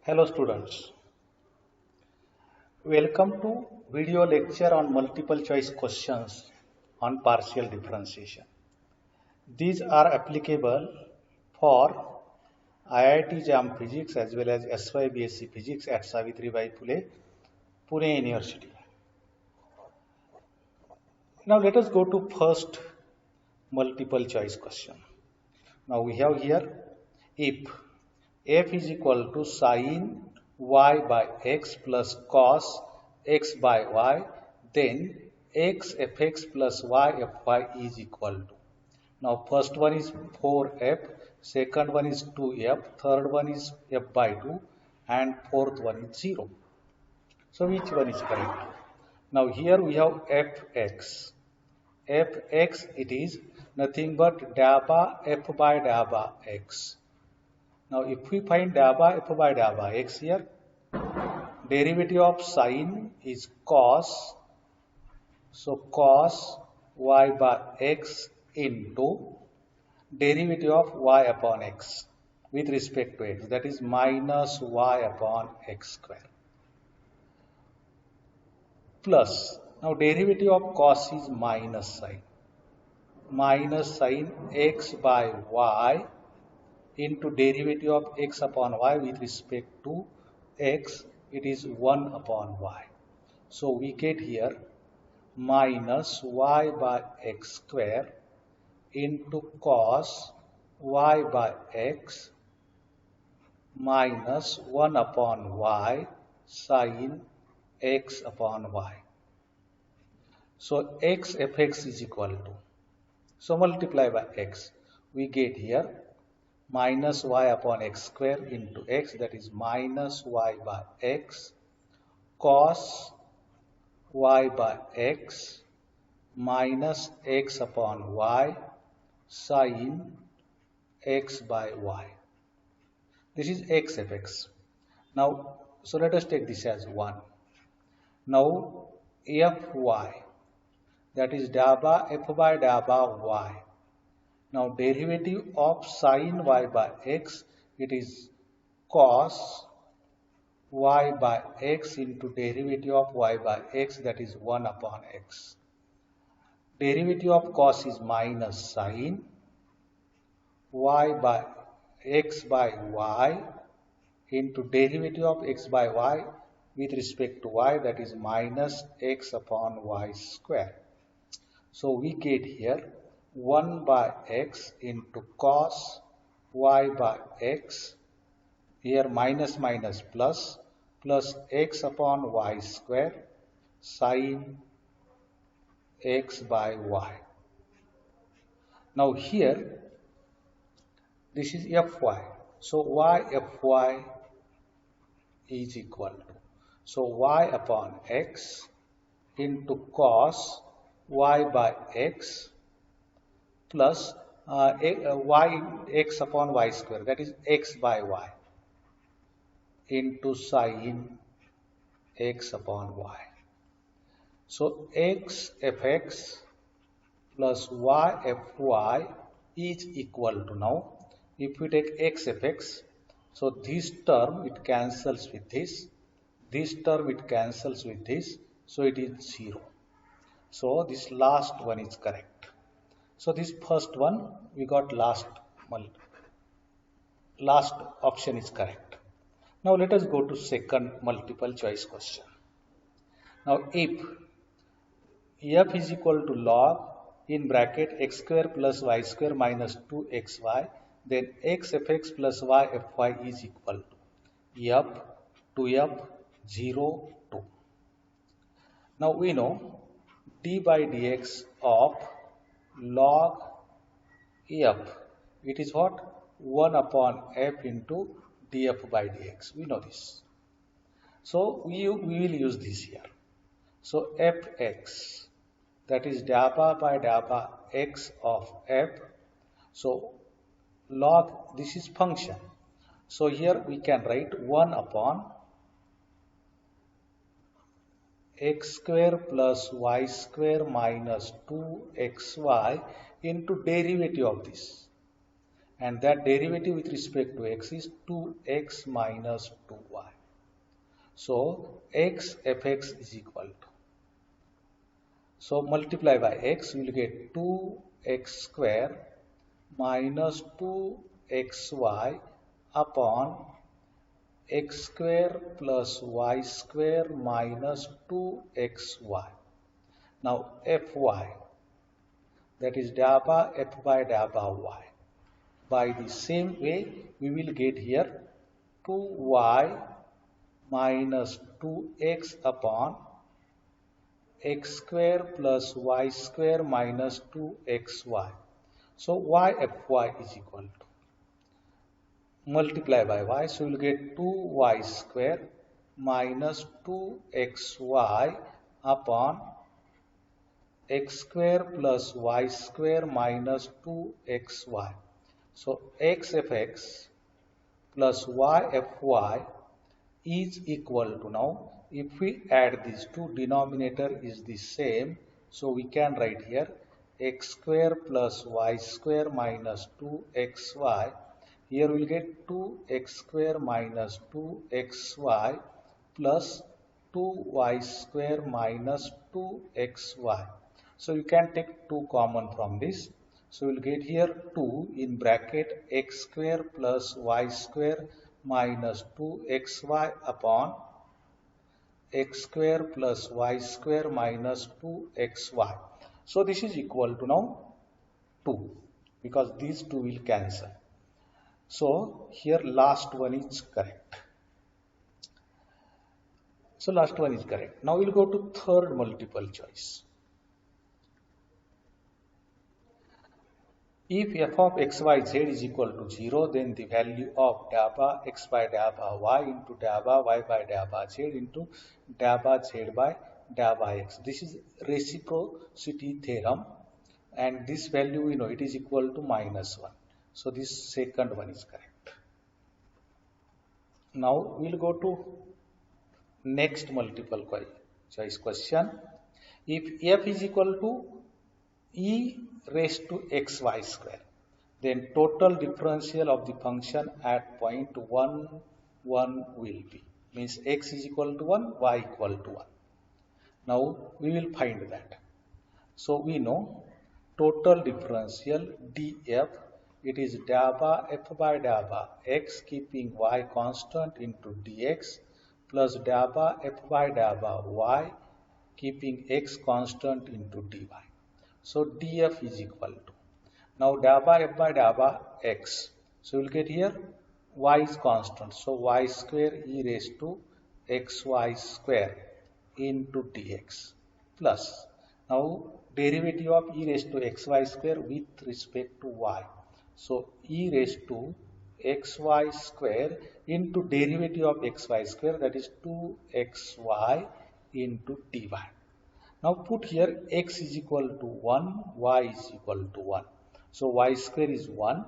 Hello students, welcome to video lecture on multiple choice questions on partial differentiation. These are applicable for IIT JAM Physics as well as SYBSC Physics at Savitribai Phule, Pune University. Now let us go to first multiple choice question. Now we have here if f is equal to sin y by x plus cos x by y, then x fx plus y fy is equal to. Now first one is 4f, second one is 2f, third one is f by 2 and fourth one is 0. So which one is correct? Now here we have fx. Fx it is nothing but dabba f by dabba x. Now if we find dabba f by dabba x here, derivative of sine is cos, so cos y by x into derivative of y upon x with respect to x, that is minus y upon x square, plus, now derivative of cos is minus sine x by y into derivative of x upon y with respect to x, it is 1 upon y. So we get here minus y by x square into cos y by x minus 1 upon y sine x upon y. So x fx is equal to, so multiply by x, we get here minus y upon x square into x, that is minus y by x cos y by x minus x upon y sine x by y. This is x fx. Now, so let us take this as 1. Now, fy, that is dabba f by dabba y. Now derivative of sine y by x, it is cos y by x into derivative of y by x, that is 1 upon x. Derivative of cos is minus sine y by x by y into derivative of x by y with respect to y, that is minus x upon y square. So we get here 1 by x into cos y by x, here minus minus plus, plus x upon y square sine x by y. Now here this is fy, so y fy is equal to, so y upon x into cos y by x plus y x upon y square, that is x by y into sine x upon y. So x fx plus y fy is equal to, now if we take x fx, so this term it cancels with this term it cancels with this, so it is 0. So this last one is correct. So this first one we got last option is correct. Now let us go to second multiple choice question. Now if f is equal to log in bracket x square plus y square minus 2xy, then x fx plus y fy is equal to f 2f 0 2. Now we know d by dx of log f, it is what? 1 upon f into df by dx. We know this. So we will use this here. So fx, that is dabba by dabba x of f. So log, this is function. So here we can write 1 upon x square plus y square minus 2xy into derivative of this. and that derivative with respect to x is 2x minus 2y. So x fx is equal to, so multiply by x, we will get 2x square minus 2xy upon x square plus y square minus 2xy. Now fy, that is dabba f by dabba y. By the same way, we will get here 2y minus 2x upon x square plus y square minus 2xy. So yfy is equal to, multiply by y, so we will get 2y square minus 2xy upon x square plus y square minus 2xy. So xfx plus yfy is equal to, now if we add these two, denominator is the same, so we can write here x square plus y square minus 2xy. Here we will get 2x square minus 2xy plus 2y square minus 2xy. So you can take 2 common from this. So we will get here 2 in bracket x square plus y square minus 2xy upon x square plus y square minus 2xy. So this is equal to now 2, because these two will cancel. So here last one is correct. So last one is correct. Now we'll go to third multiple choice. If f of xyz is equal to 0, then the value of dabba x by dabba y into dabba y by dabba z into dabba z by dabba x. This is reciprocity theorem, and this value we know it is equal to -1. So this second one is correct. Now we'll go to next multiple choice question. If f is equal to e raised to xy square, then total differential of the function at point 1, 1 will be, means x is equal to 1, y equal to 1. Now we will find that. So we know total differential df, it is dabba f by dabba x keeping y constant into dx plus dabba f by dabba y keeping x constant into dy. So df is equal to, now dabba f by dabba x. So we'll get here y is constant. So y square e raised to xy square into dx plus, now derivative of e raised to xy square with respect to y. So e raised to xy square into derivative of xy square, that is 2xy into dy. Now put here x is equal to 1, y is equal to 1. So y square is 1,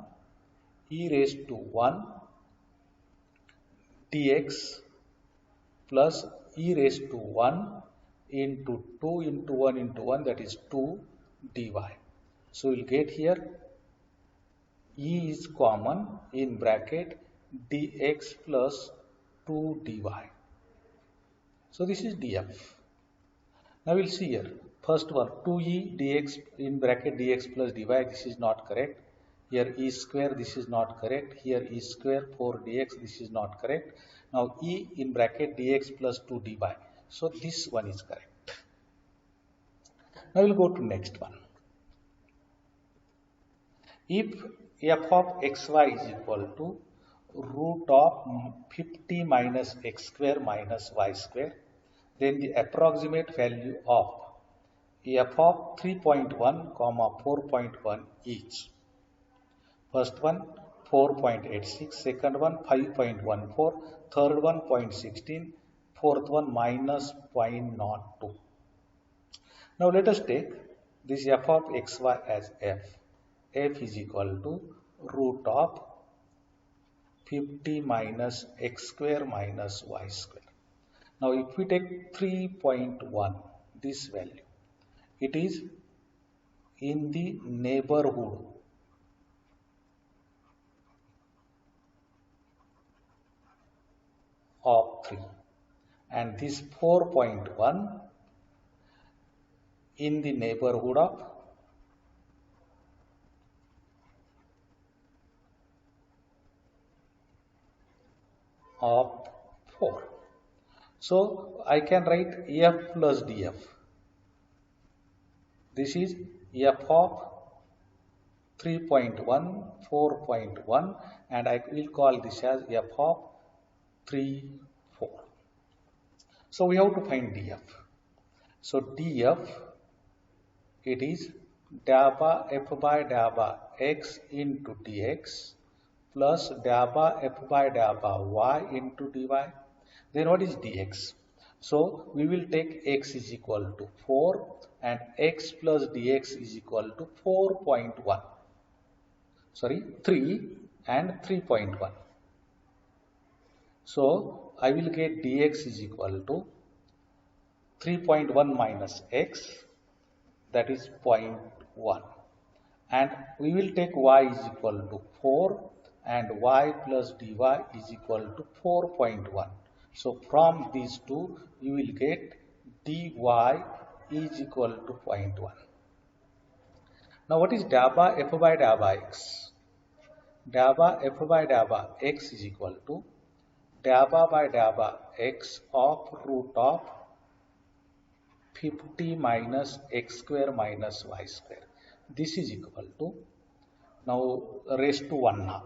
e raised to 1 dx plus e raised to 1 into 2 into 1 into 1, that is 2 dy. So we'll get here e is common in bracket dx plus 2 dy. So this is df. Now we'll see here. First one, 2e dx in bracket dx plus dy, this is not correct. Here e square, this is not correct. Here e square 4 dx, this is not correct. Now e in bracket dx plus 2 dy. So this one is correct. Now we'll go to next one. If f of xy is equal to root of 50 minus x square minus y square, then the approximate value of f of 3.1, 4.1 each. First one 4.86, second one 5.14, third one 0.16, fourth one minus 0.02. Now let us take this f of xy as f. F is equal to root of 50 minus x square minus y square. Now if we take 3.1, this value, it is in the neighborhood of 3, and this 4.1 in the neighborhood of 4. So I can write f plus df. This is f of 3.1, 4.1, and I will call this as f of 3, 4. So we have to find df. So df, it is dabba f by dabba x into dx plus dabba f by dabba y into dy. Then what is dx? So we will take x is equal to 4 and x plus dx is equal to 4.1. Sorry, 3 and 3.1. So I will get dx is equal to 3.1 minus x, that is 0.1, and we will take y is equal to 4 and y plus dy is equal to 4.1. So from these two you will get dy is equal to 0.1. Now what is dabba f by dabba x? Dabba f by dabba x is equal to dabba by dabba x of root of 50 minus x square minus y square. This is equal to, now raised to 1/2.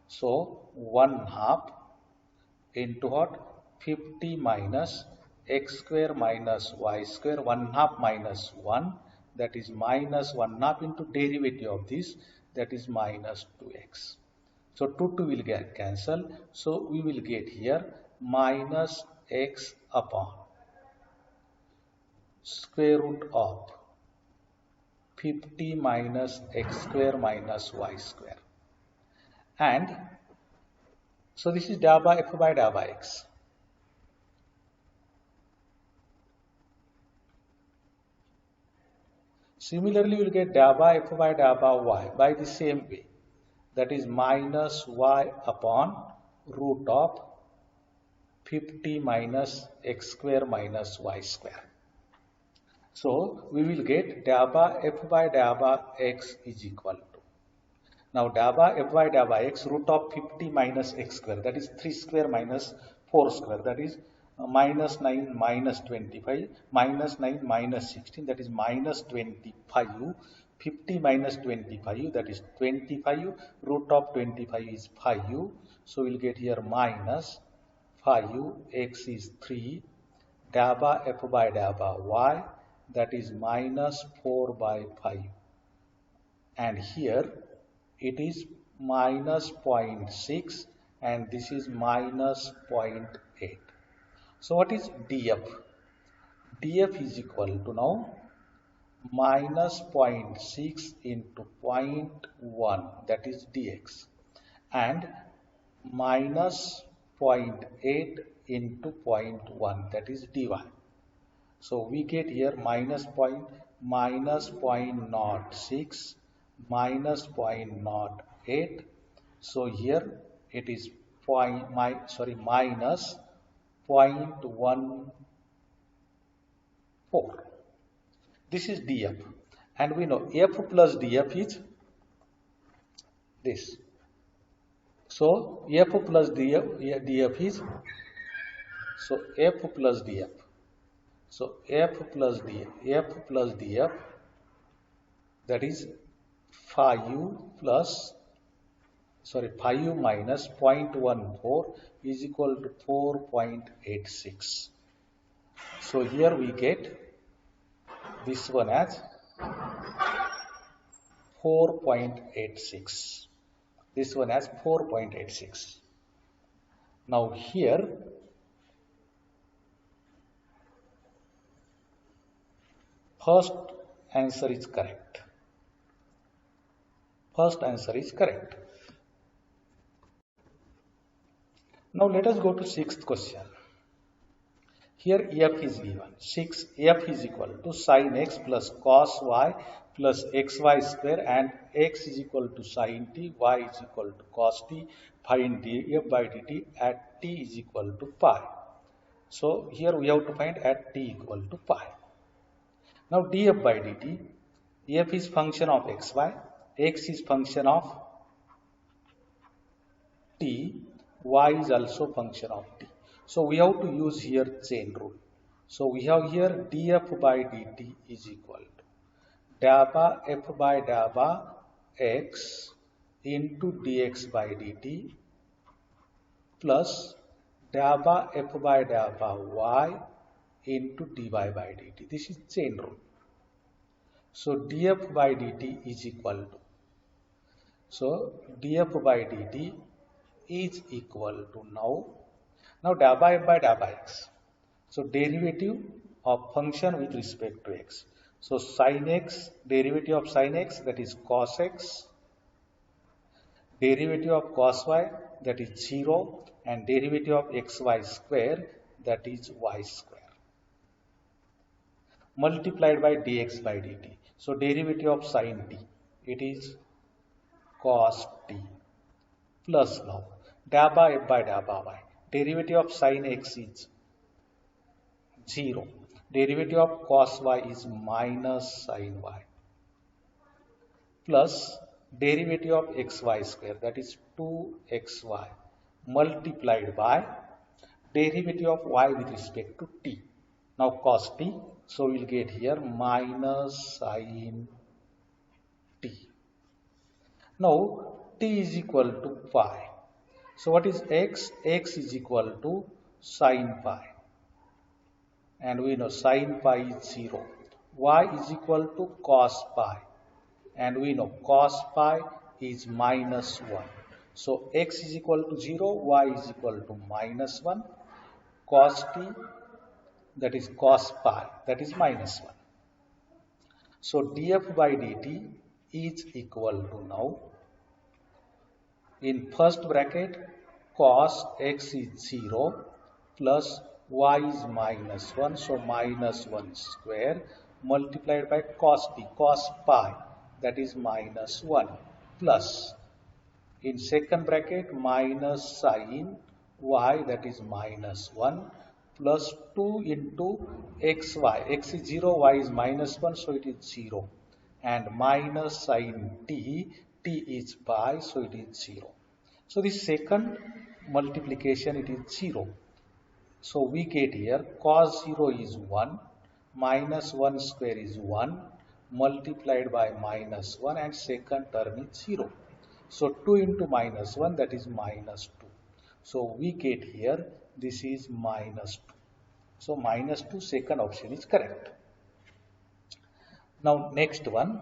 So 1/2 into what? 50 minus x square minus y square, 1/2 minus 1, that is minus 1/2 into derivative of this, that is minus 2x. So 2 will get cancelled. So we will get here minus x upon square root of 50 minus x square minus y square. And so this is dabba f by dabba x. Similarly, we will get dabba f by dabba y by the same way. That is minus y upon root of 50 minus x square minus y square. So we will get dabba f by dabba x is equal to, now dabba f by dabba x root of 50 minus x square, that is 3 square minus 4 square, that is minus 9 minus 25 minus 9 minus 16, that is minus 25. 50 minus 25, that is 25. Root of 25 is 5. So we'll get here minus 5, x is 3, dabba f by dabba y, that is minus 4 by 5. And here it is minus 0.6 and this is minus 0.8. So what is df? df is equal to now minus 0.6 into 0.1, that is dx, and minus 0.8 into 0.1, that is dy. So we get here minus 0.06 minus 0.08. So here it is minus 0.14. This is df, and we know f plus df is this. So f plus df is, so f plus df. So f plus df, that is 5 minus 0.14 is equal to 4.86. So here we get this one as 4.86. This one as 4.86. Now here first answer is correct. First answer is correct. Now let us go to sixth question. Here f is given. 6 f is equal to sin x plus cos y plus xy square, and x is equal to sin t, y is equal to cos t, find df by dt at t is equal to pi. So here we have to find at t equal to pi. Now df by dt, f is function of xy, x is function of t, y is also function of t. So we have to use here chain rule. So we have here df by dt is equal to dabba f by dabba x into dx by dt plus dabba f by dabba y into dy by dt. This is chain rule. So df by dt is equal to, so df by dt is equal to now dabba f by dabba x. So derivative of function with respect to x. So sin x, derivative of sin x, that is cos x, derivative of cos y, that is 0, and derivative of xy square, that is y square, multiplied by dx by dt. So derivative of sin t, it is cos t, plus now dabba f by dabba y, derivative of sin x is 0, derivative of cos y is minus sin y, plus derivative of xy square, that is 2xy, multiplied by derivative of y with respect to t. Now cos t, so we'll get here minus sin t. Now t is equal to pi. So what is x? X is equal to sin pi. And we know sin pi is 0. Y is equal to cos pi. And we know cos pi is minus 1. So x is equal to 0, y is equal to minus 1. Cos t, that is cos pi, that is minus 1. So df by dt is equal to now, in first bracket, cos x is 0 plus y is minus 1, so minus 1 square, multiplied by cos t, cos pi, that is minus 1, plus in second bracket minus sin y, that is minus 1, plus 2 into xy, x is 0, y is minus 1, so it is 0, and minus sin t, t is pi, so it is 0. So this second multiplication, it is 0. So we get here cos 0 is 1, minus 1 square is 1, multiplied by minus 1, and second term is 0. So 2 into minus 1, that is minus 2. So we get here, this is minus 2. So minus 2, second option is correct. Now next one,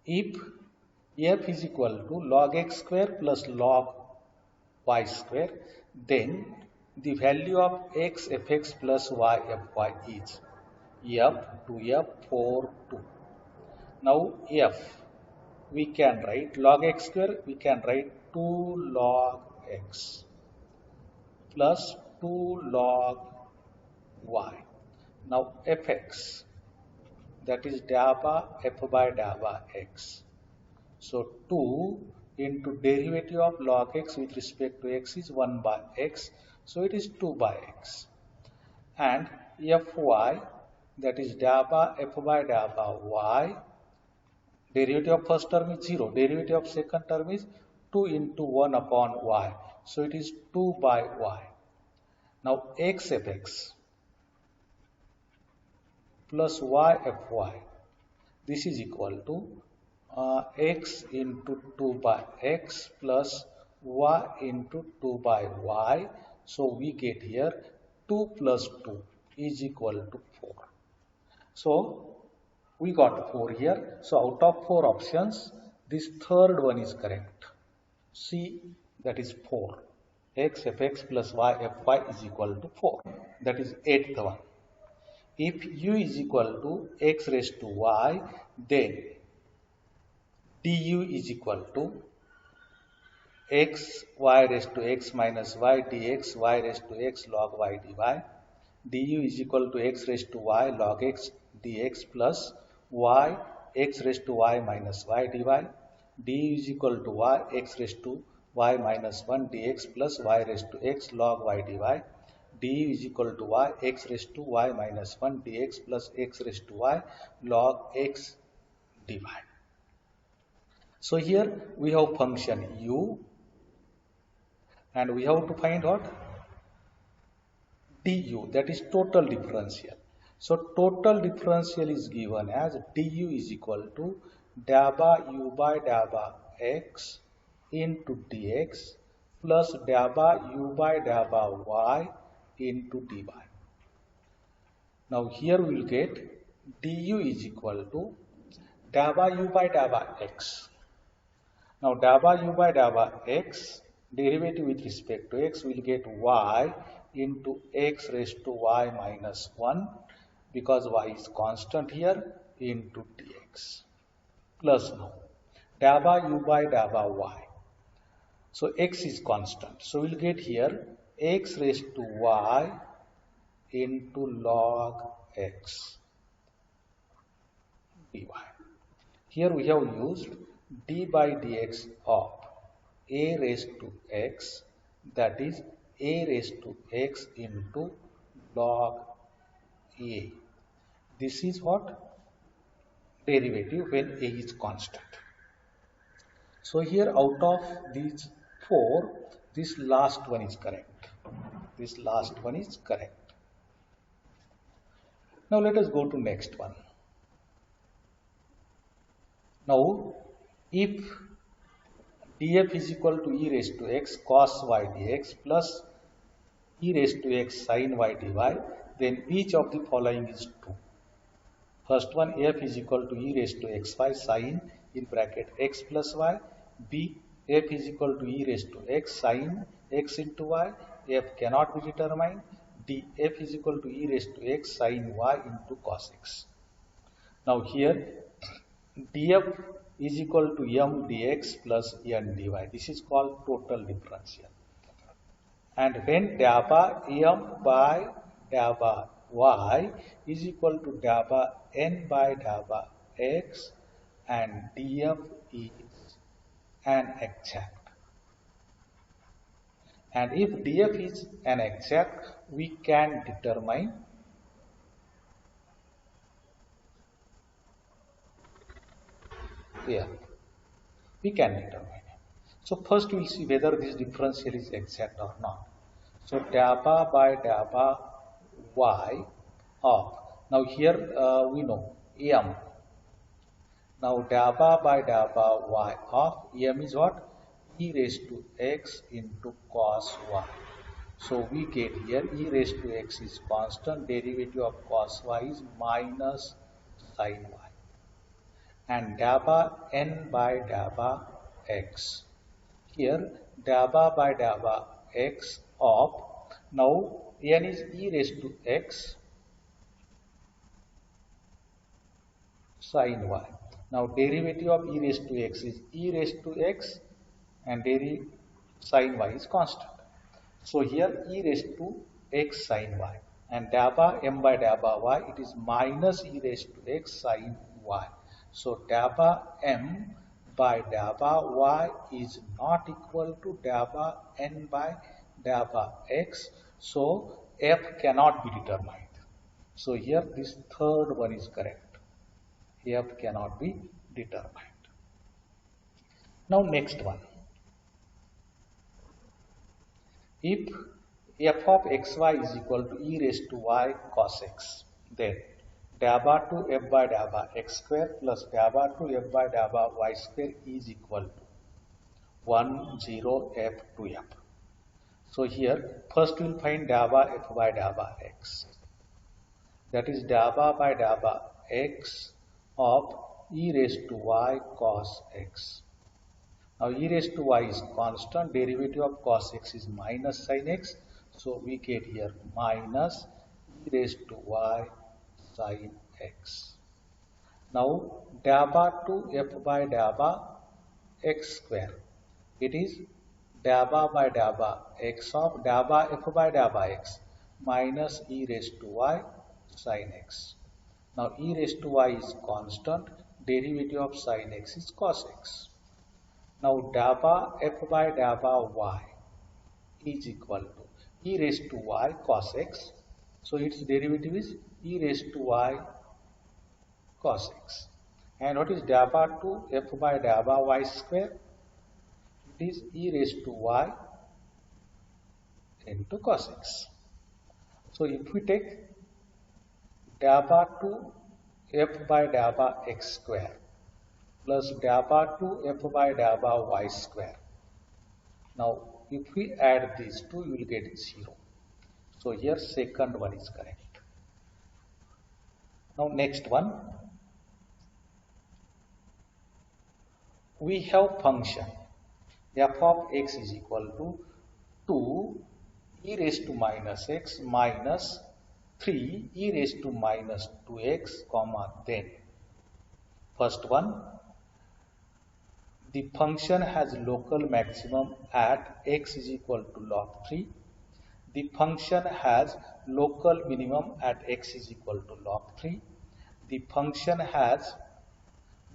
if f is equal to log x square plus log y square, then the value of x fx plus y fy is f to f4 2. Now f, we can write log x square, we can write 2 log x plus 2 log y. Now fx, that is dabba f by dabba x. So 2 into derivative of log x with respect to x is 1 by x. So it is 2 by x. And fy, that is dabba f by dabba y, derivative of first term is 0, derivative of second term is 2 into 1 upon y. So it is 2 by y. Now x fx plus y fy, this is equal to x into 2 by x plus y into 2 by y. So we get here 2 plus 2 is equal to 4. So we got 4 here. So out of 4 options, this third one is correct. C, that is 4. X fx plus y fy is equal to 4. That is 8th one. If u is equal to x raised to y, then du is equal to x y raised to x minus y dx y raised to x log y dy. Du is equal to x raised to y log x dx plus y x raised to y minus y dy. Du is equal to y x raised to y minus 1 dx plus y raised to x log y dy. du is equal to y x raised to y minus 1 dx plus x raised to y log x dy. So here we have function u and we have to find what? Du, that is total differential. So total differential is given as du is equal to dabba u by dabba x into dx plus dabba u by dabba y into dy. Now here we will get du is equal to dabba u by dabba x. Now dabba u by dabba x, derivative with respect to x, will get y into x raised to y minus 1 because y is constant here into dx plus now dabba u by dabba y. So x is constant. So we'll get here x raised to y into log x dy. Here we have used d by dx of a raised to x, that is a raised to x into log a. This is what? Derivative when a is constant. So here out of these four, this last one is correct. This last one is correct. Now let us go to next one. Now if df is equal to e raised to x cos y dx plus e raised to x sin y dy, then each of the following is true. First one, f is equal to e raised to xy sin in bracket x plus y. B, f is equal to e raised to x sin x into y. F cannot be determined. D, f is equal to e raised to x sin y into cos x. Now here df is equal to m dx plus n dy. This is called total differential. And when dabba m by dabba y is equal to dabba n by dabba x and df is an exact. And if df is an exact, we can determine here. We can determine it. So first we will see whether this differential is exact or not. So dabba by dabba y of, now here we know m. Now dabba by dabba y of m is what? E raised to x into cos y. So we get here e raised to x is constant, derivative of cos y is minus sin y. And dabba n by dabba x. Here dabba by dabba x of, now n is e raised to x sin y. Now derivative of e raised to x is e raised to x and sin y is constant. So here e raised to x sin y and dabba m by dabba y, it is minus e raised to x sin y. So dabba m by dabba y is not equal to dabba n by dabba x. So f cannot be determined. So here this third one is correct. F cannot be determined. Now next one. If f of xy is equal to e raised to y cos x, then dabba to f by dabba x square plus dabba to f by dabba y square is equal to 1, 0, f to f. So here first we will find dabba f by dabba x. That is dabba by dabba x of e raised to y cos x. Now e raised to y is constant, derivative of cos x is minus sin x. So we get here minus e raised to y sin x. Now dabba to f by dabba x square. It is dabba by dabba x of dabba f by dabba x minus e raised to y sin x. Now e raised to y is constant, derivative of sin x is cos x. Now dabba f by dabba y is equal to e raised to y cos x. So its derivative is e raised to y cos x. And what is dabba to f by dabba y square? It is e raised to y into cos x. So if we take dabba to f by dabba x square plus dabba to f by dabba y square. Now if we add these two, you will get 0. So here second one is correct. Now next one, we have function f of x is equal to 2 e raised to minus x minus 3 e raised to minus 2x comma then first one, the function has local maximum at x is equal to log 3. The function has local minimum at x is equal to log 3. The function has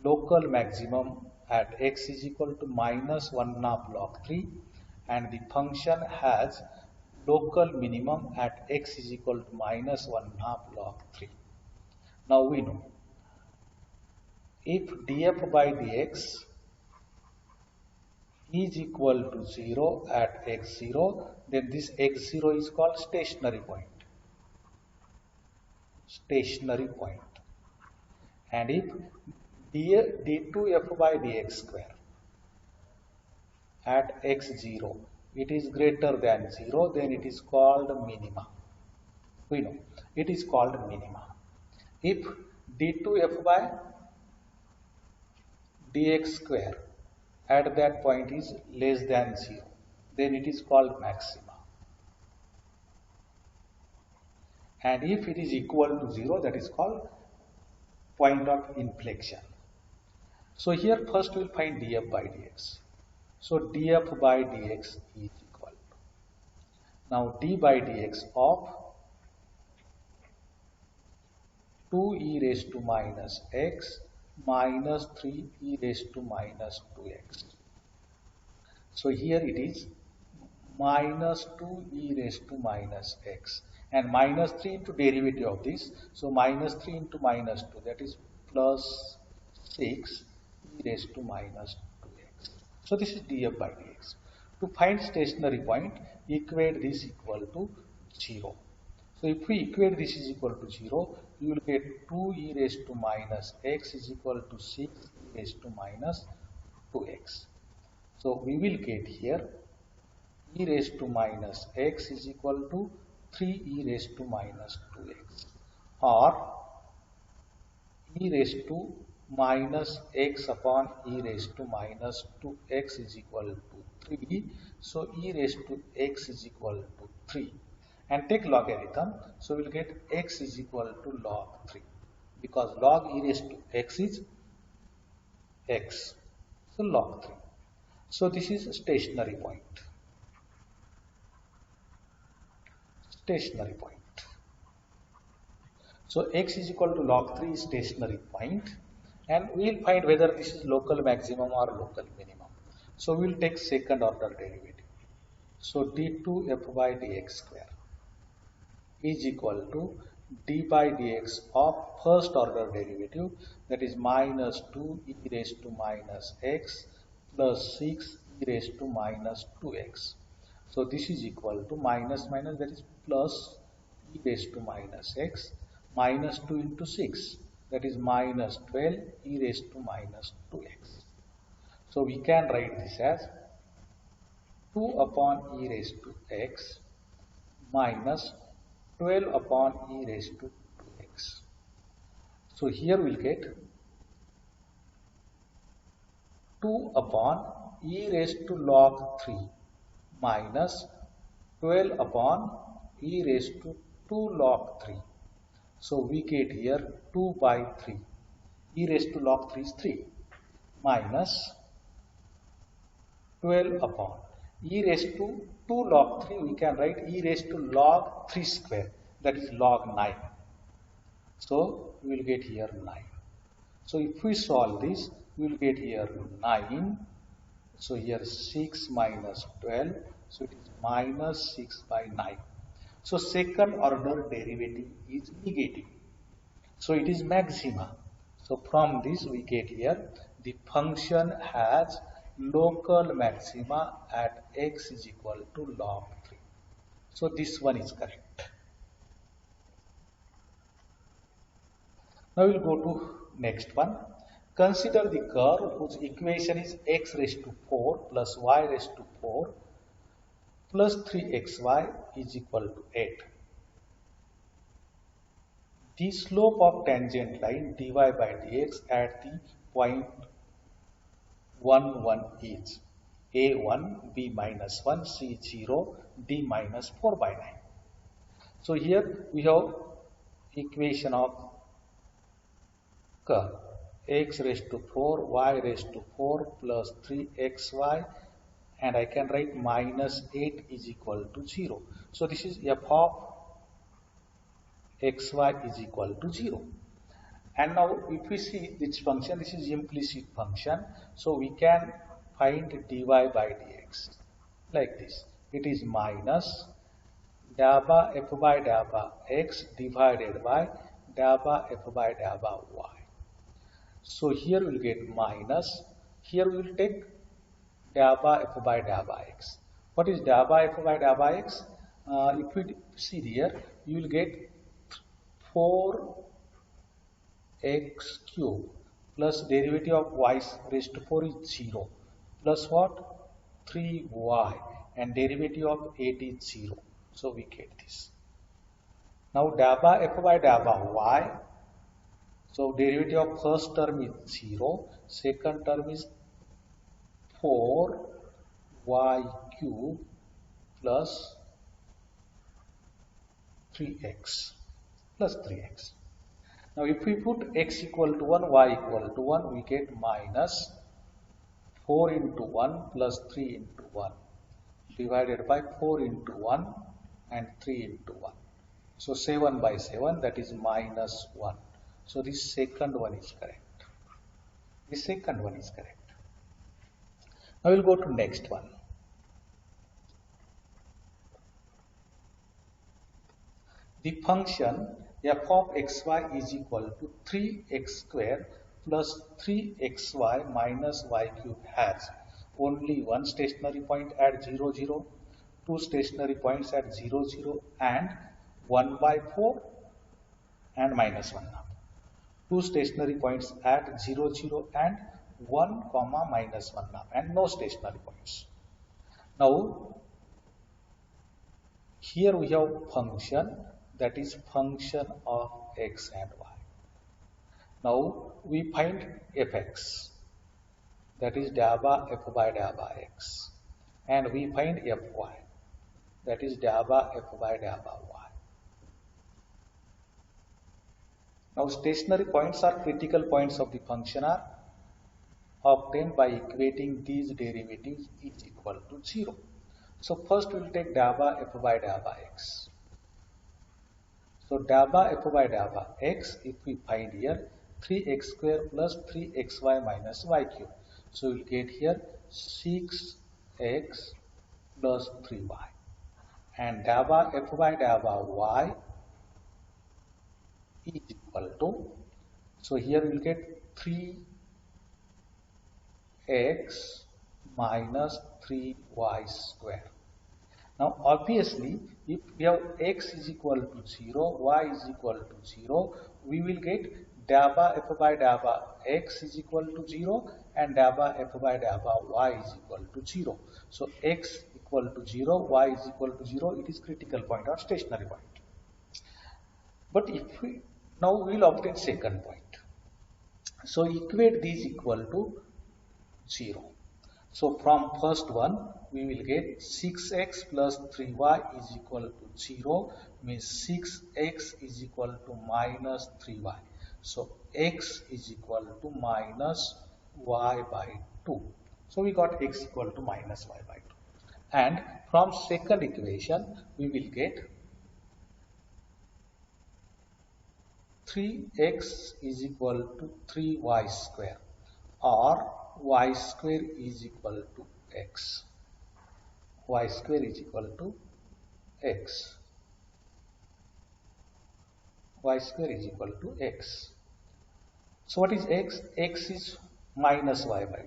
local maximum at x is equal to minus 1 half log 3, and the function has local minimum at x is equal to minus 1 half log 3. Now we know if df by dx is equal to 0 at x0, then this x0 is called stationary point. Stationary point. And if d2f by dx square at x0 it is greater than 0, then it is called minima. We know it is called minima. If d2f by dx square at that point is less than 0, then it is called maxima. And if it is equal to 0, that is called point of inflection. So here first we will find df by dx. So df by dx is equal to, now d by dx of 2 e raised to minus x minus 3 e raised to minus 2x. So here it is minus 2 e raised to minus x and minus 3 into derivative of this. So minus 3 into minus 2, that is plus 6 e raised to minus 2x. So this is df by dx. To find stationary point, equate this equal to 0. So if we equate this is equal to 0, you will get 2 e raised to minus x is equal to 6 e raised to minus 2x. So we will get here e raised to minus x is equal to 3 e raised to minus 2x, or e raised to minus x upon e raised to minus 2x is equal to 3. So e raised to x is equal to 3. And take logarithm, so we will get x is equal to log 3, because log e raised to x is x, so log 3. So this is a stationary point. Stationary point. So x is equal to log 3 is stationary point, and we will find whether this is local maximum or local minimum. So we will take second order derivative. So d2f by dx square is equal to d by dx of first order derivative, that is minus 2 e raised to minus x plus 6 e raised to minus 2x. So this is equal to minus minus, that is plus e raised to minus x minus 2 into 6, that is minus 12 e raised to minus 2x. So we can write this as 2 upon e raised to x minus 12 upon e raised to 2x. So here we will get 2 upon e raised to log 3 minus 12 upon e raised to 2 log 3. So we get here 2 by 3. E raised to log 3 is 3 minus 12 upon e raised to 2 log 3, we can write e raised to log 3 square, that is log 9. So we will get here 9. So if we solve this, we will get here 9 So here 6 minus 12, so it is minus 6 by 9. So second order derivative is negative. So it is maxima. So from this we get here the function has local maxima at x is equal to log 3. So this one is correct. Now we'll go to next one. Consider the curve whose equation is x raised to 4 plus y raised to 4 plus 3xy is equal to 8. The slope of tangent line dy by dx at the point 1, 1 is a1, b minus 1, c 0, d minus 4 by 9. So here we have equation of curve x raised to 4, y raised to 4 plus 3xy, and I can write minus 8 is equal to 0. So this is f of xy is equal to 0. And now if we see this function, this is implicit function, so we can find dy by dx like this. It is minus dabba f by dabba x divided by dabba f by dabba y. So here we will get minus, here we will take dabba f by dabba x. What is dabba f by dabba x? If we see here, you will get 4x cube plus derivative of y raised to 4 is 0 plus what? 3y, and derivative of 8 is 0. So we get this. Now dabba f by dabba y. So derivative of first term is 0, second term is 4y cube plus 3x plus 3x. Now if we put x equal to 1, y equal to 1, we get minus 4 into 1 plus 3 into 1 divided by 4 into 1 and 3 into 1. So 7 by 7, that is minus 1. So this second one is correct. This second one is correct. Now we'll go to next one. The function f of xy is equal to 3x square plus 3xy minus y cube has only one stationary point at 0, 0, two stationary points at 0, 0, and 1 by 4 and minus 1. Two stationary points at 0, 0 and 1 comma minus 1 and no stationary points. Now here we have function, that is function of x and y. Now we find fx, that is dabba f by dabba x, and we find fy, that is dabba f by dabba y. Now stationary points or critical points of the function are obtained by equating these derivatives is equal to 0. So first we will take dabba f by dabba x. So dabba f by dabba x, if we find here 3x square plus 3xy minus y cube. So we will get here 6x plus 3y. And dabba f by dabba y is equal to, so here we will get 3x minus 3y square. Now obviously if we have x is equal to 0, y is equal to 0, we will get dabba f by dabba x is equal to 0 and dabba f by dabba y is equal to 0. So x equal to 0, y is equal to 0, it is critical point or stationary point. But if we, now we will obtain second point. So equate these equal to 0. So from first one we will get 6x plus 3y is equal to 0, means 6x is equal to minus 3y. So x is equal to minus y by 2. So we got x equal to minus y by 2. And from second equation we will get 3x is equal to 3y square, or y square is equal to x. Y square is equal to x. Y square is equal to x. So what is x? X is minus y by 2.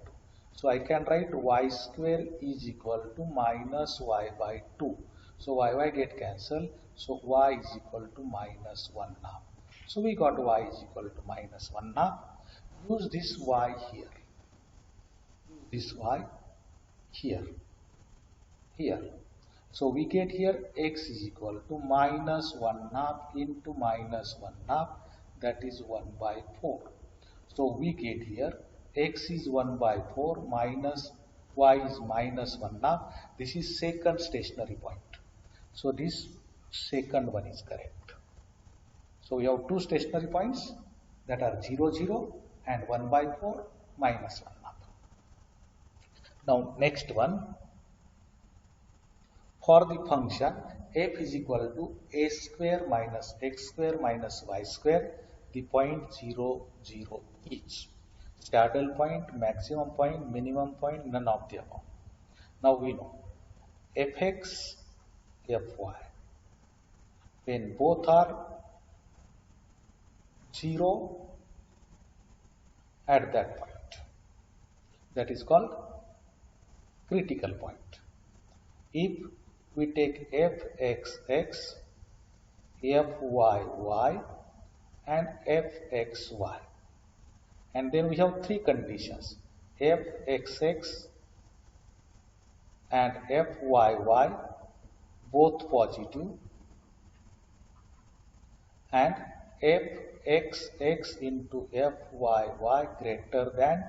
So I can write y square is equal to minus y by 2. So y get cancelled. So y is equal to minus 1 half. So we got y is equal to minus 1 half. Use this y here. This y here. Here. So we get here x is equal to minus 1 half into minus 1 half, that is 1 by 4. So we get here x is 1 by 4 minus y is minus 1 half. This is second stationary point. So this second one is correct. So we have two stationary points that are 0, 0 and 1 by 4 minus 1 half. Now next one. For the function f is equal to a square minus x square minus y square, the point 0, 0 each. Saddle point, maximum point, minimum point, none of the above. Now we know fx, fy, when both are 0 at that point, that is called critical point. If we take fxx, fyy and fxy, and then we have three conditions: fxx and fyy both positive, and fxx into fyy greater than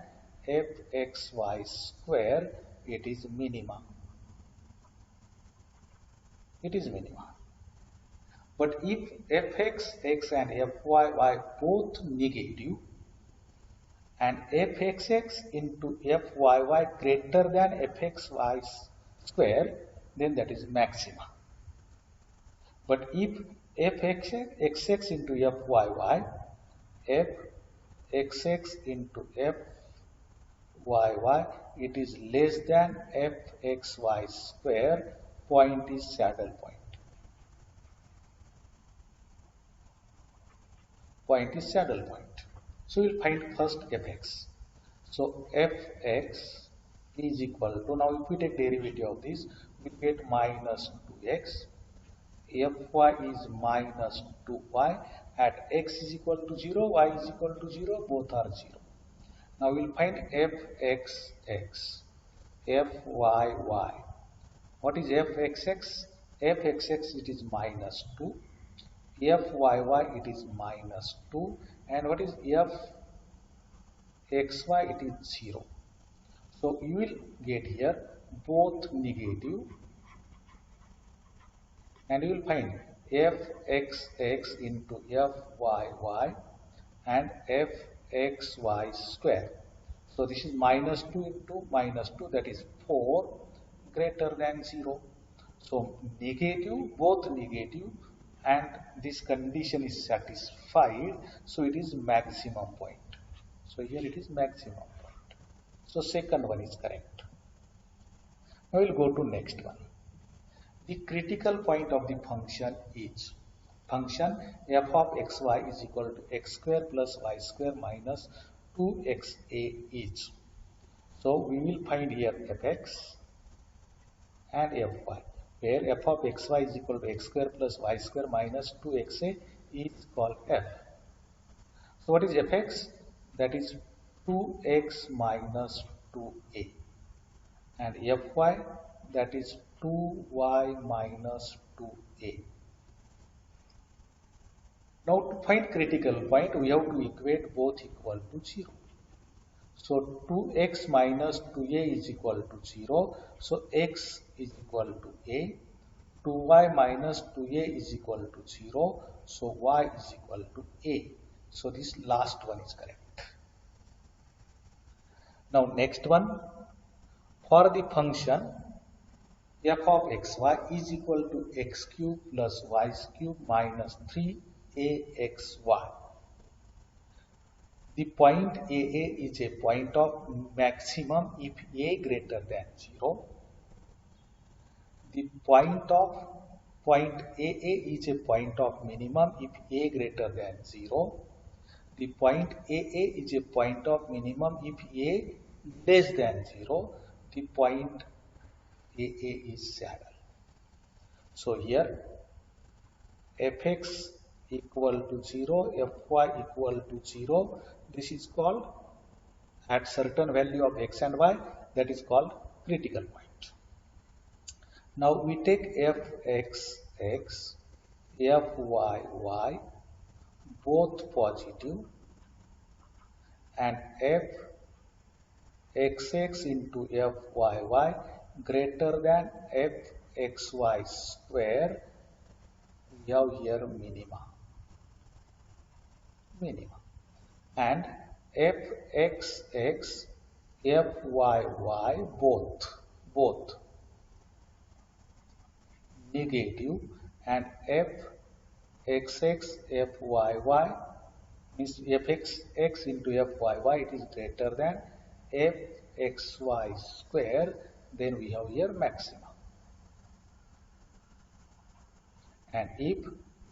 fxy square, it is minimum. It is minimum. But if fxx and fyy both negative and fxx into fyy greater than fxy square, then that is maxima. But if fxx into fyy, fxx into fyy, it is less than fxy square, point is saddle point. Point is saddle point. So we'll find first fx. So fx is equal to, now if we take derivative of this, we get minus 2x. Fy is minus 2y. At x is equal to 0, y is equal to 0, both are 0. Now we'll find fxx, fyy. What is fxx? Fxx, it is minus 2. Fyy, it is minus 2. And what is fxy? It is 0. So you will get here both negative, and you will find fxx into fyy and fxy square. So this is minus 2 into minus 2, that is 4, greater than 0. So negative, both negative, and this condition is satisfied. So it is maximum point. So here it is maximum point. So second one is correct. Now we will go to next one. The critical point of the function is function f of xy is equal to x square plus y square minus 2xa each. So we will find here fx and fy, where f of xy is equal to x square plus y square minus 2xa is called f. So what is fx? That is 2x minus 2a, and fy, that is 2y minus 2a. Now to find critical point, we have to equate both equal to 0. So 2x minus 2a is equal to 0. So x is equal to a. 2y minus 2a is equal to 0. So y is equal to a. So this last one is correct. Now next one, for the function f of xy is equal to x cube plus y cube minus 3axy. The point AA is a point of maximum if A greater than 0. The point AA is a point of minimum if A greater than 0. The point AA is a point of minimum if A less than 0. The point AA is saddle. So here fx equal to 0, fy equal to 0. This is called at certain value of x and y, that is called critical point. Now we take fxx, fyy both positive and fxx into fyy greater than fxy square. We have here minima and fxx fyy both negative and fxx fyy means fxx into fyy it is greater than fxy square, then we have here maximum. And if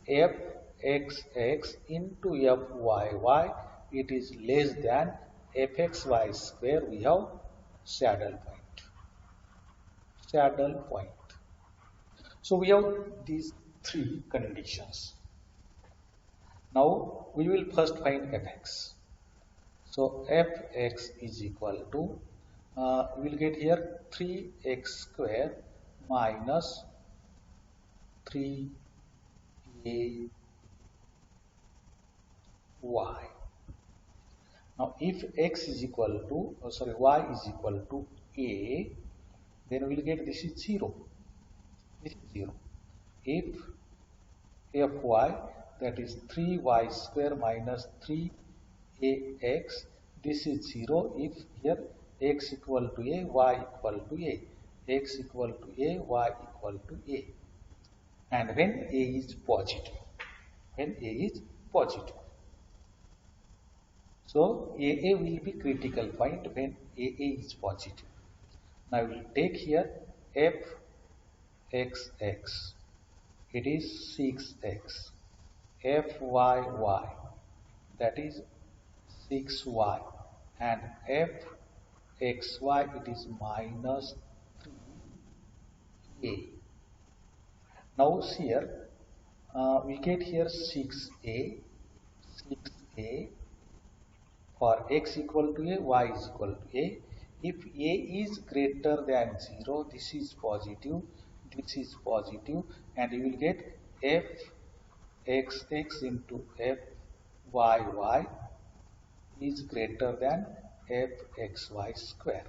fxx into fyy it is less than fxy square, we have saddle point. So we have these three conditions. Now we will first find fx. So fx is equal to, we will get here 3x square minus 3ay. Now if x is equal to, y is equal to a, then we will get this is 0. This is 0. If fy, that is 3y square minus 3ax, this is 0 if here x equal to a, y equal to a, x equal to a, y equal to a, and when a is positive. So AA will be critical point when AA is positive. Now we will take here fxx, it is 6x, fyy, that is 6y, and fxy, it is minus 3a. Now here we get here 6a for x equal to a, y is equal to a. If a is greater than 0, this is positive, and you will get fxx into fyy is greater than fxy square.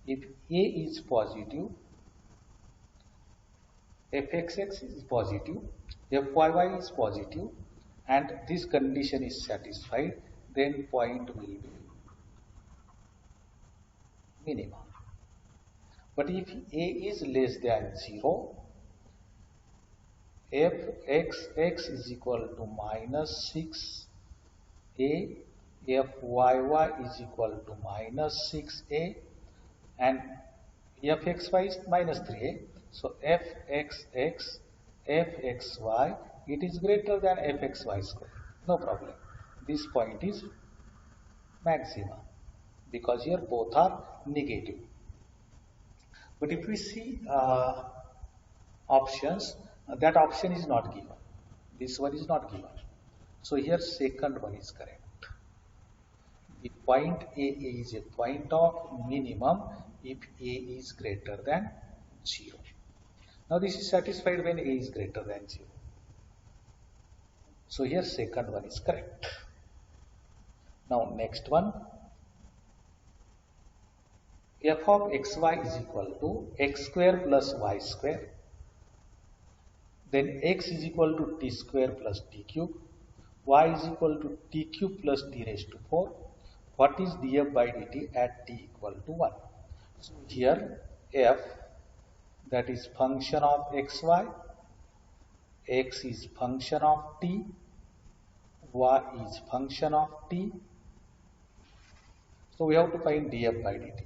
If a is positive, fxx is positive, fyy is positive, and this condition is satisfied, then point will be minimum. But if a is less than 0, fxx is equal to minus 6a, fyy is equal to minus 6a, and fxy is minus 3a. So fxx, fxy, it is greater than fxy square. No problem. This point is maximum because here both are negative. But if we see options, that option is not given. This one is not given. So here second one is correct. The point A is a point of minimum if A is greater than 0. Now this is satisfied when A is greater than 0. So here second one is correct. Now next one, f of xy is equal to x square plus y square. Then x is equal to t square plus t cube. Y is equal to t cube plus t raised to 4. What is df by dt at t equal to 1? So here f, that is function of xy, x is function of t, y is function of t, So we have to find df by dt.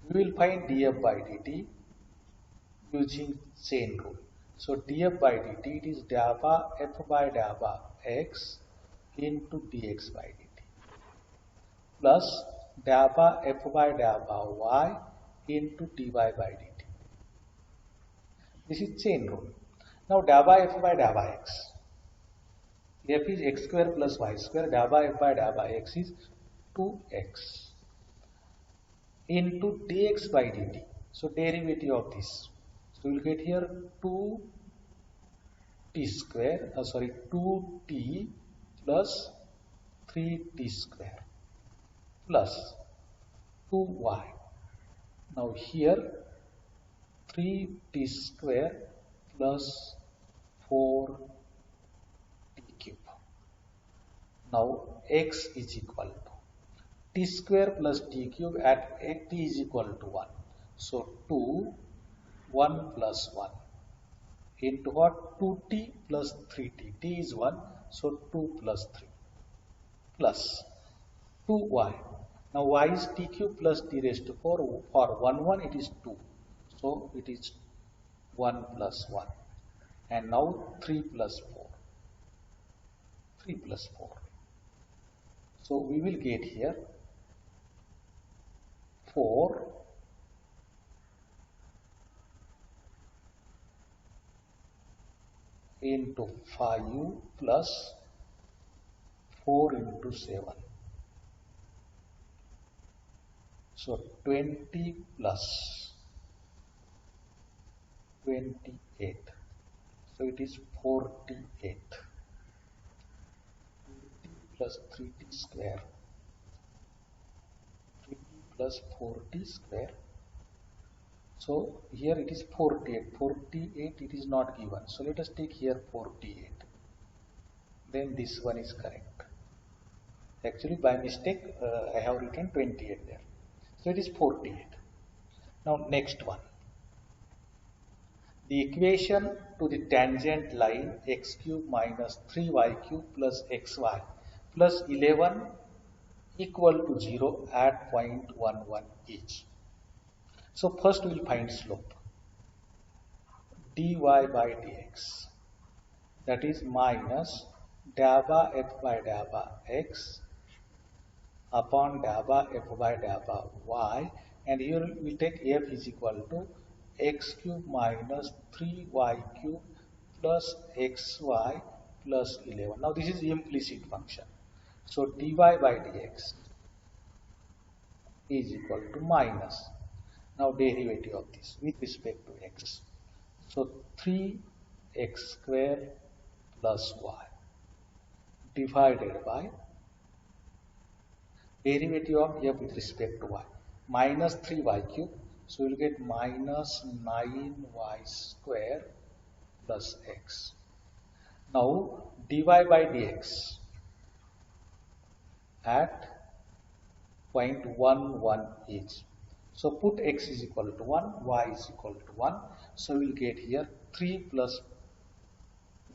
We will find df by dt using chain rule. So df by dt, it is delta f by delta x into dx by dt plus delta f by delta y into dy by dt. This is chain rule. Now delta f by delta x. F is x square plus y square. Delta f by delta x is 2x into dx by dt. So derivative of this. So we'll get here 2t square, 2t plus 3t square plus 2y. Now here 3t square plus 4t cube. Now x is equal to t square plus t cube at t is equal to 1. So 2, 1 plus 1 into what? 2t plus 3t. T is 1, so 2 plus 3 plus 2y. Now y is t cube plus t raised to 4. For 1, 1 it is 2. So it is 1 plus 1. And now 3 plus 4. 3 plus 4. So we will get here 4 into 5 plus 4 into 7. So 20 plus 28. So it is 48. 20 plus 3t square. 3t plus 4t square. So here it is 48. 48 it is not given. So let us take here 48. Then this one is correct. Actually by mistake I have written 28 there. So it is 48. Now next one. The equation to the tangent line x cube minus 3y cube plus xy plus 11 equal to 0 at point 1, 1 each. So first we will find slope. dy by dx, that is minus delta f by delta x upon delta f by delta y, and here we take f is equal to x cube minus 3y cube plus xy plus 11. Now this is implicit function. So dy by dx is equal to minus. Now derivative of this with respect to x. So 3x square plus y divided by derivative of f with respect to y minus 3y cube. So we will get minus 9y square plus x. Now dy by dx at 0.11 each. So put x is equal to 1, y is equal to 1. So we will get here 3 plus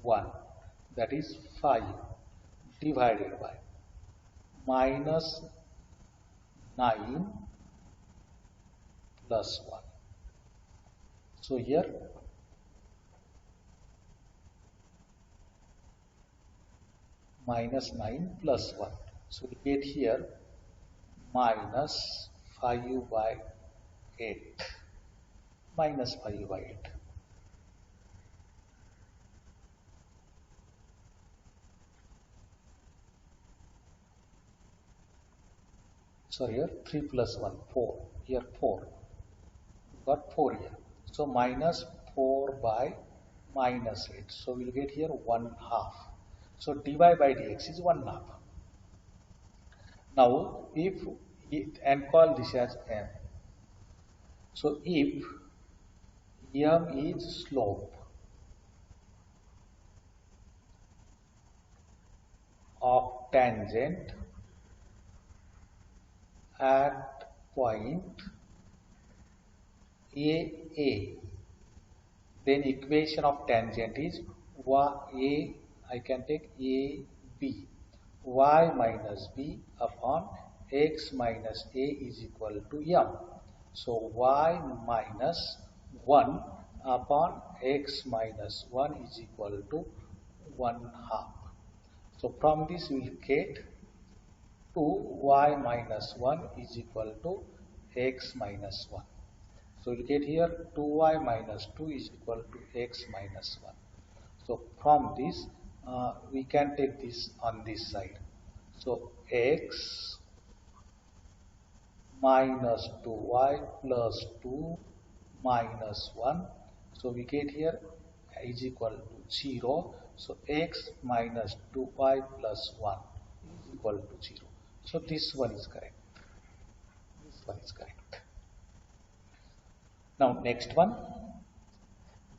1, that is 5 divided by minus 9 plus 1. So here minus 9 plus 1. So we get here minus 5 by 8. Minus 5 by 8. Sorry, here 3 plus 1, 4. Here 4. Got 4 here. So minus 4 by minus 8. So we'll get here 1 half. So dy by dx is 1 half. Now if and call this as m. So if m is slope of tangent at point A, then equation of tangent is I can take a b, y minus b upon x minus a is equal to m. So y minus 1 upon x minus 1 is equal to 1 half. So from this we will get 2y minus 1 is equal to x minus 1. So we'll get here 2y minus 2 is equal to x minus 1. So from this we can take this on this side. So x minus 2y plus 2 minus 1. So we get here is equal to 0. So x minus 2y plus 1 is equal to 0. So this one is correct. This one is correct. Now next one.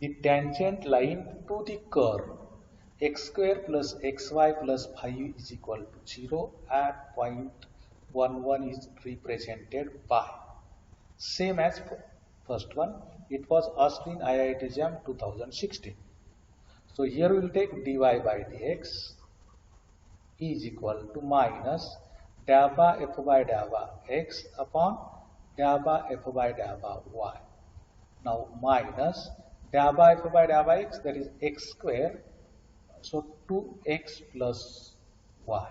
The tangent line to the curve x square plus xy plus 5 is equal to 0 at point 1 is represented by. Same as first one, it was asked in IIT JAM 2016. So here we will take dy by dx is equal to minus dabba f by dabba x upon dabba f by dabba y. Now minus dabba f by dabba x, that is x square, so 2x plus y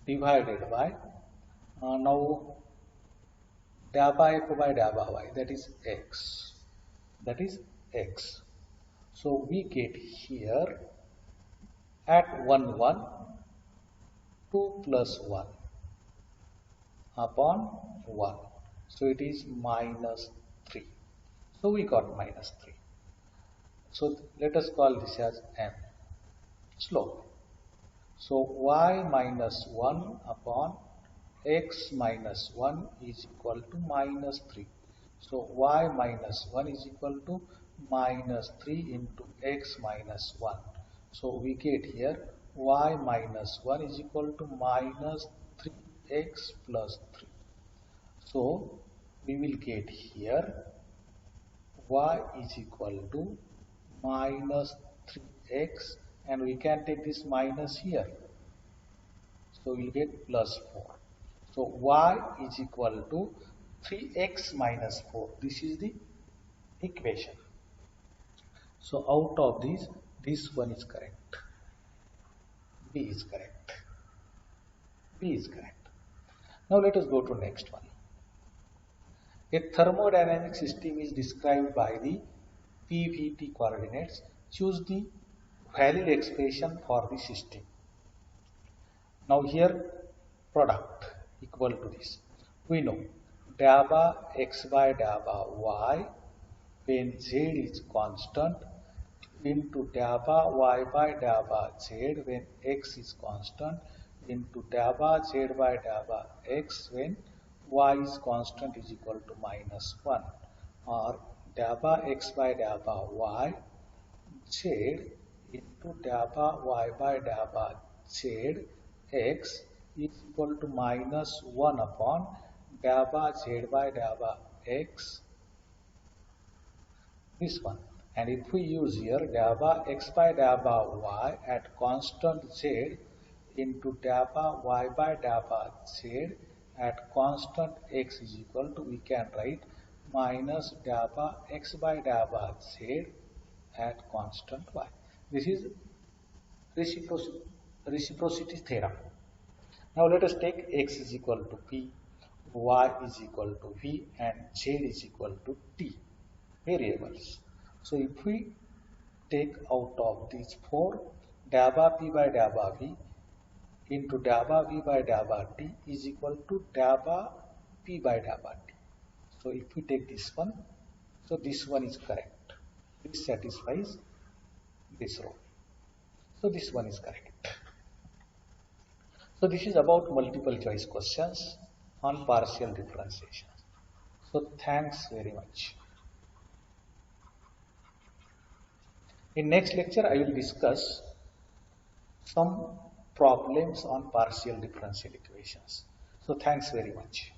divided by now dabba f by dabba y, that is x, that is x. So we get here at 1 2 plus 1 upon 1, so it is minus 3. So we got minus 3. So let us call this as m, slope. So y minus 1 upon x minus 1 is equal to minus 3. So y minus 1 is equal to minus 3 into x minus 1. So we get here y minus 1 is equal to minus 3x plus 3. So we will get here y is equal to minus 3x, and we can take this minus here. So we will get plus 4. So y is equal to 3x minus 4. This is the equation. So out of these, this one is correct. B is correct. B is correct. Now let us go to next one. A thermodynamic system is described by the PVT coordinates. Choose the valid expression for the system. Now here product equal to this. We know dabba x by dabba y when z is constant into dabba y by dabba z when x is constant into dabba z by dabba x when y is constant is equal to minus 1, or dabba x by dabba y z into dabba y by dabba z x is equal to minus 1 upon dabba z by dabba x, this one. And if we use here dabba x by dabba y at constant z into dabba y by dabba z at constant x is equal to, we can write minus dabba x by dabba z at constant y. This is reciprocity theorem. Now let us take x is equal to p, y is equal to v, and z is equal to t variables. So if we take out of these 4, dabba p by dabba v into dabba v by dabba t is equal to dabba p by dabba t. So if we take this one, so this one is correct. This satisfies this row. So this one is correct. So this is about multiple choice questions on partial differentiation. So thanks very much. In next lecture, I will discuss some problems on partial differential equations. So thanks very much.